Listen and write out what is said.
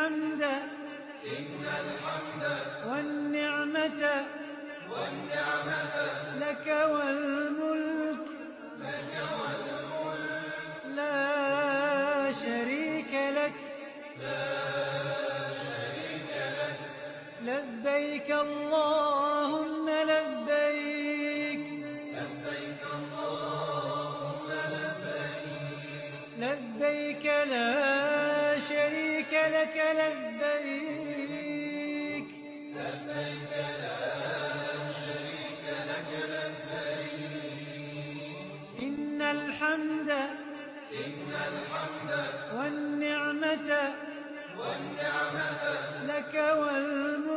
الحمد والنعمة لك والملك لا شريك لك لبيك اللهم لبيك لبيك لا شريك لك لبيك إن الحمد والنعمة لك والملك